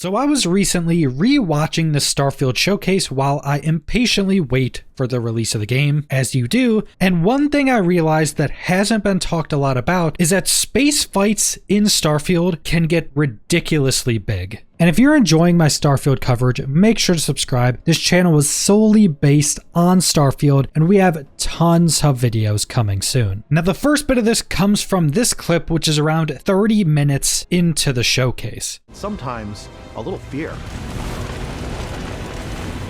So I was recently re-watching the Starfield showcase while I impatiently wait for the release of the game, as you do, and one thing I realized that hasn't been talked a lot about is that space fights in Starfield can get ridiculously big. And if you're enjoying my Starfield coverage, make sure to subscribe. This channel is solely based on Starfield, and we have tons of videos coming soon. Now, the first bit of this comes from this clip, which is around 30 minutes into the showcase. Sometimes a little fear.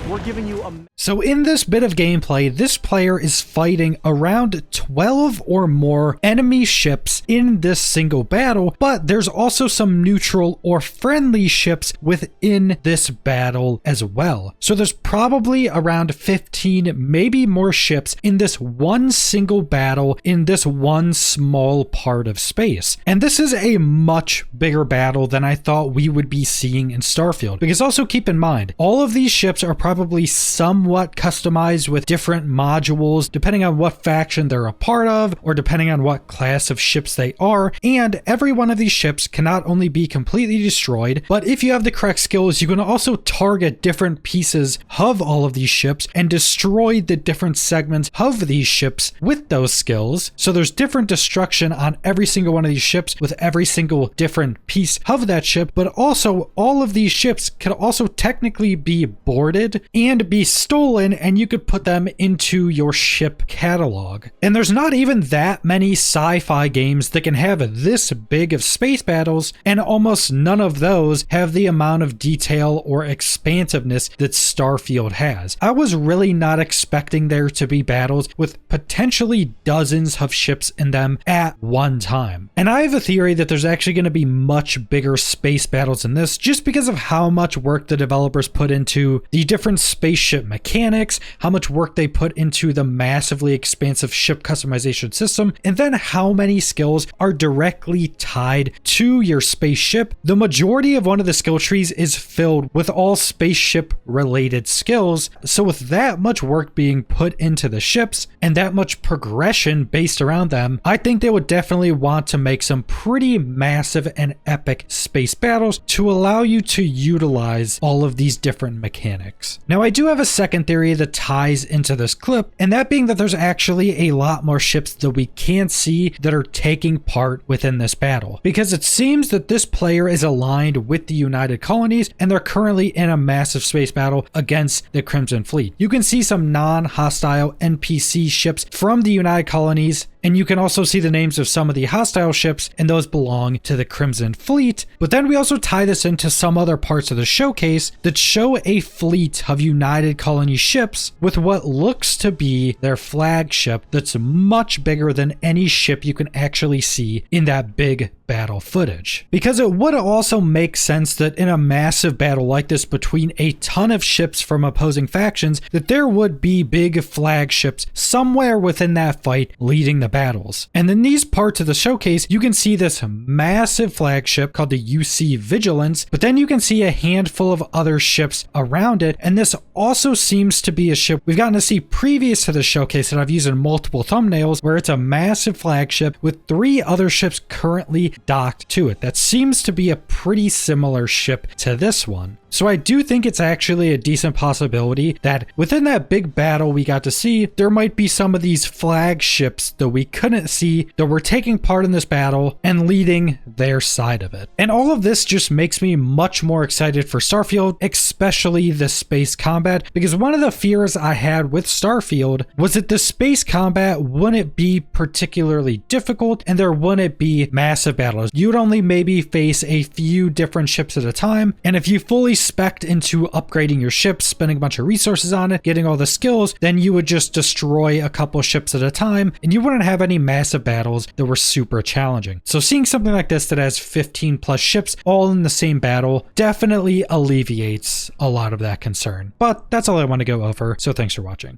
We're giving you a... So in this bit of gameplay, this player is fighting around 12 or more enemy ships in this single battle, but there's also some neutral or friendly ships within this battle as well. So there's probably around 15, maybe more ships in this one single battle in this one small part of space. And this is a much bigger battle than I thought we would be seeing in Starfield. Because also keep in mind, all of these ships are probably somewhat customized with different modules depending on what faction they're a part of or depending on what class of ships they are, and every one of these ships can not only be completely destroyed, but if you have the correct skills, you can also target different pieces of all of these ships and destroy the different segments of these ships with those skills. So there's different destruction on every single one of these ships with every single different piece of that ship, but also all of these ships can also technically be boarded and be stolen, and you could put them into your ship catalog. And there's not even that many sci-fi games that can have this big of space battles, and almost none of those have the amount of detail or expansiveness that Starfield has. I was really not expecting there to be battles with potentially dozens of ships in them at one time. And I have a theory that there's actually going to be much bigger space battles in this just because of how much work the developers put into the different spaceship mechanics, how much work they put into the massively expansive ship customization system, and then how many skills are directly tied to your spaceship. The majority of one of the skill trees is filled with all spaceship related skills. So with that much work being put into the ships and that much progression based around them, I think they would definitely want to make some pretty massive and epic space battles to allow you to utilize all of these different mechanics. Now, I do have a second theory that ties into this clip, and that being that there's actually a lot more ships that we can't see that are taking part within this battle, because it seems that this player is aligned with the United Colonies and they're currently in a massive space battle against the Crimson Fleet. You can see some non-hostile NPC ships from the United Colonies, and you can also see the names of some of the hostile ships, and those belong to the Crimson Fleet. But then we also tie this into some other parts of the showcase that show a fleet of United Colony ships with what looks to be their flagship that's much bigger than any ship you can actually see in that big battle footage. Because it would also make sense that in a massive battle like this between a ton of ships from opposing factions, that there would be big flagships somewhere within that fight leading the battles. And in these parts of the showcase, you can see this massive flagship called the UC Vigilance, but then you can see a handful of other ships around it, and this also seems to be a ship we've gotten to see previous to the showcase that I've used in multiple thumbnails, where it's a massive flagship with 3 other ships currently docked to it. That seems to be a pretty similar ship to this one. So I do think it's actually a decent possibility that within that big battle we got to see, there might be some of these flagships that we couldn't see that were taking part in this battle and leading their side of it. And all of this just makes me much more excited for Starfield, especially the space combat, because one of the fears I had with Starfield was that the space combat wouldn't be particularly difficult and there wouldn't be massive battles. You'd only maybe face a few different ships at a time, and if you fully spec'd into upgrading your ship, spending a bunch of resources on it, getting all the skills, then you would just destroy a couple ships at a time and you wouldn't have any massive battles that were super challenging. So seeing something like this that has 15 plus ships all in the same battle definitely alleviates a lot of that concern. But that's all I want to go over, so thanks for watching.